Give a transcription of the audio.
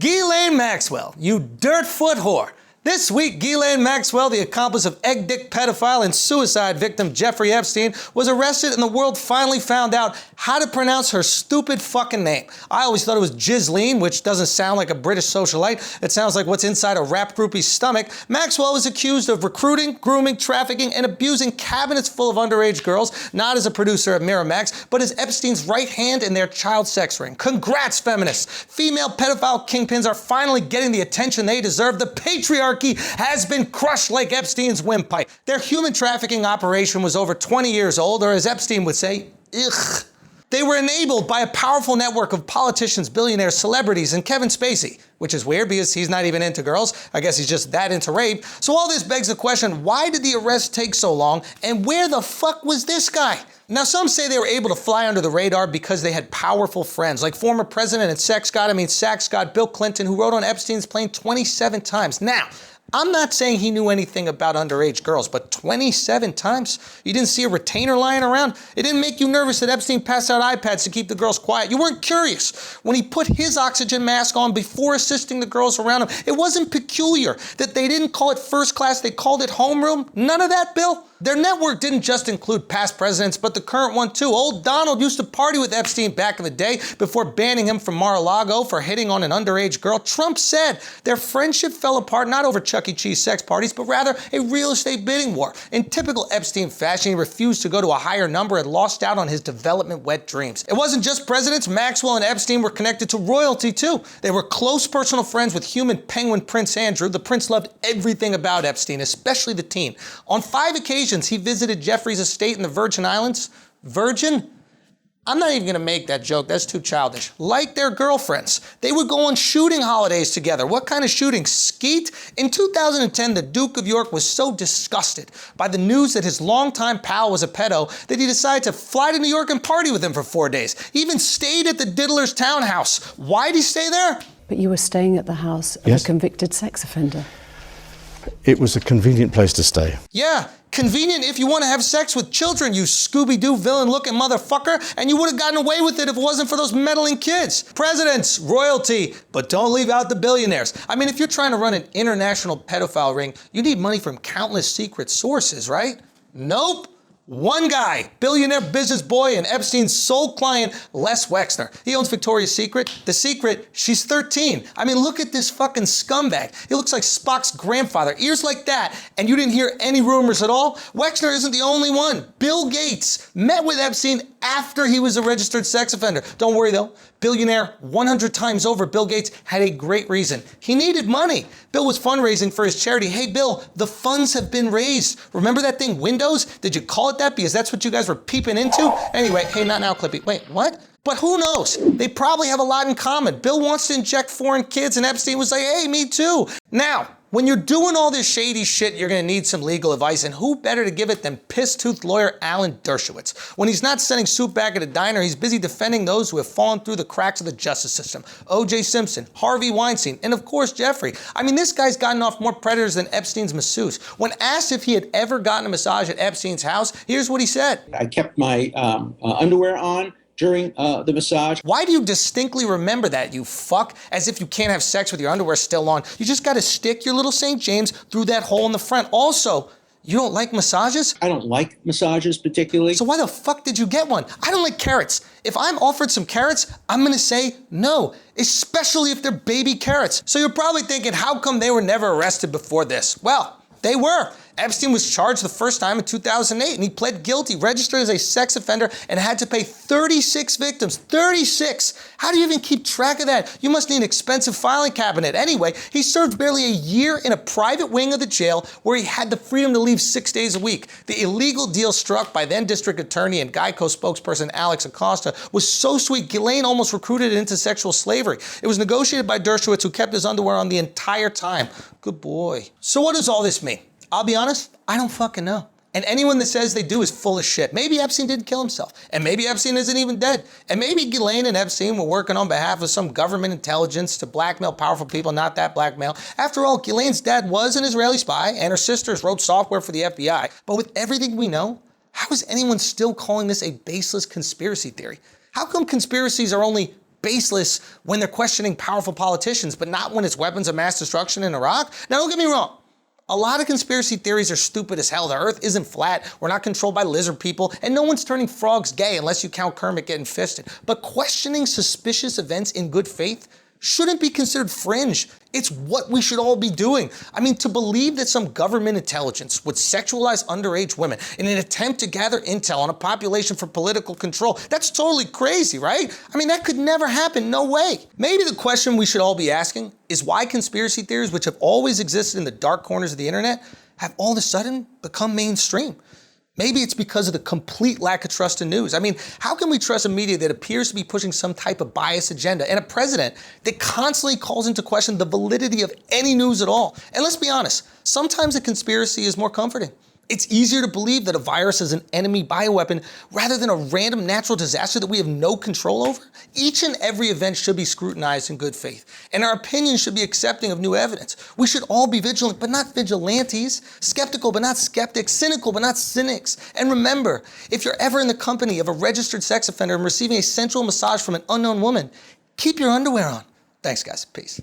Ghislaine Maxwell, you dirtfoot whore. This week, Ghislaine Maxwell, the accomplice of egg dick pedophile and suicide victim Jeffrey Epstein, was arrested and the world finally found out how to pronounce her stupid fucking name. I always thought it was Ghislaine, which doesn't sound like a British socialite. It sounds like what's inside a rap groupie's stomach. Maxwell was accused of recruiting, grooming, trafficking, and abusing cabinets full of underage girls, not as a producer at Miramax, but as Epstein's right hand in their child sex ring. Congrats, feminists! Female pedophile kingpins are finally getting the attention they deserve. The patriarchy has been crushed like Epstein's windpipe. Their human trafficking operation was over 20 years old, or as Epstein would say, ugh. They were enabled by a powerful network of politicians, billionaires, celebrities, and Kevin Spacey, which is weird because he's not even into girls. I guess he's just that into rape. So all this begs the question, why did the arrest take so long, and where the fuck was this guy? Now, some say they were able to fly under the radar because they had powerful friends, like former president and sex god Bill Clinton, who rode on Epstein's plane 27 times. Now, I'm not saying he knew anything about underage girls, but 27 times? You didn't see a retainer lying around? It didn't make you nervous that Epstein passed out iPads to keep the girls quiet? You weren't curious when he put his oxygen mask on before assisting the girls around him? It wasn't peculiar that they didn't call it first class, they called it homeroom? None of that, Bill? Their network didn't just include past presidents, but the current one too. Old Donald used to party with Epstein back in the day before banning him from Mar-a-Lago for hitting on an underage girl. Trump said their friendship fell apart not over Chuck E. Cheese sex parties, but rather a real estate bidding war. In typical Epstein fashion, he refused to go to a higher number and lost out on his development wet dreams. It wasn't just presidents. Maxwell and Epstein were connected to royalty too. They were close personal friends with human penguin Prince Andrew. The prince loved everything about Epstein, especially the teen. On 5 occasions, he visited Jeffrey's estate in the Virgin Islands. Virgin? I'm not even gonna make that joke, that's too childish. Like their girlfriends. They would go on shooting holidays together. What kind of shooting? Skeet? In 2010, the Duke of York was so disgusted by the news that his longtime pal was a pedo that he decided to fly to New York and party with him for 4 days. He even stayed at the Diddler's townhouse. Why'd he stay there? But you were staying at the house of a convicted sex offender. It was a convenient place to stay. Yeah, convenient if you want to have sex with children, you Scooby-Doo villain-looking motherfucker, and you would have gotten away with it if it wasn't for those meddling kids. Presidents, royalty, but don't leave out the billionaires. I mean, if you're trying to run an international pedophile ring, you need money from countless secret sources, right? Nope. One guy, billionaire business boy and Epstein's sole client, Les Wexner. He owns Victoria's Secret. The secret, she's 13. I mean, look at this fucking scumbag. He looks like Spock's grandfather, ears like that, and you didn't hear any rumors at all? Wexner isn't the only one. Bill Gates met with Epstein after he was a registered sex offender. Don't worry though, billionaire 100 times over, Bill Gates had a great reason. He needed money. Bill was fundraising for his charity. Hey Bill, the funds have been raised. Remember that thing, Windows? Did you call it that because that's what you guys were peeping into? Anyway, hey, not now, Clippy. Wait, what? But who knows? They probably have a lot in common. Bill wants to inject foreign kids and Epstein was like, hey, me too. Now, when you're doing all this shady shit, you're gonna need some legal advice, and who better to give it than piss-toothed lawyer Alan Dershowitz? When he's not sending soup back at a diner, he's busy defending those who have fallen through the cracks of the justice system. O.J. Simpson, Harvey Weinstein, and of course Jeffrey. I mean, this guy's gotten off more predators than Epstein's masseuse. When asked if he had ever gotten a massage at Epstein's house, here's what he said. I kept my underwear on during the massage. Why do you distinctly remember that, you fuck? As if you can't have sex with your underwear still on. You just gotta stick your little St. James through that hole in the front. Also, you don't like massages? I don't like massages particularly. So why the fuck did you get one? I don't like carrots. If I'm offered some carrots, I'm gonna say no, especially if they're baby carrots. So you're probably thinking, how come they were never arrested before this? Well, they were. Epstein was charged the first time in 2008 and he pled guilty, registered as a sex offender, and had to pay 36 victims. 36! How do you even keep track of that? You must need an expensive filing cabinet. Anyway, he served barely a year in a private wing of the jail where he had the freedom to leave 6 days a week. The illegal deal struck by then district attorney and Geico spokesperson Alex Acosta was so sweet, Ghislaine almost recruited it into sexual slavery. It was negotiated by Dershowitz, who kept his underwear on the entire time. Good boy. So what does all this mean? I'll be honest, I don't fucking know. And anyone that says they do is full of shit. Maybe Epstein didn't kill himself. And maybe Epstein isn't even dead. And maybe Ghislaine and Epstein were working on behalf of some government intelligence to blackmail powerful people, not that blackmail. After all, Ghislaine's dad was an Israeli spy and her sisters wrote software for the FBI. But with everything we know, how is anyone still calling this a baseless conspiracy theory? How come conspiracies are only baseless when they're questioning powerful politicians, but not when it's weapons of mass destruction in Iraq? Now, don't get me wrong. A lot of conspiracy theories are stupid as hell. The earth isn't flat, we're not controlled by lizard people, and no one's turning frogs gay unless you count Kermit getting fisted. But questioning suspicious events in good faith shouldn't be considered fringe. It's what we should all be doing. I mean, to believe that some government intelligence would sexualize underage women in an attempt to gather intel on a population for political control, that's totally crazy, right? I mean, that could never happen, no way. Maybe the question we should all be asking is why conspiracy theories, which have always existed in the dark corners of the internet, have all of a sudden become mainstream. Maybe it's because of the complete lack of trust in news. I mean, how can we trust a media that appears to be pushing some type of biased agenda and a president that constantly calls into question the validity of any news at all? And let's be honest, sometimes a conspiracy is more comforting. It's easier to believe that a virus is an enemy bioweapon rather than a random natural disaster that we have no control over. Each and every event should be scrutinized in good faith, and our opinions should be accepting of new evidence. We should all be vigilant, but not vigilantes, skeptical, but not skeptics, cynical, but not cynics. And remember, if you're ever in the company of a registered sex offender and receiving a sensual massage from an unknown woman, keep your underwear on. Thanks, guys. Peace.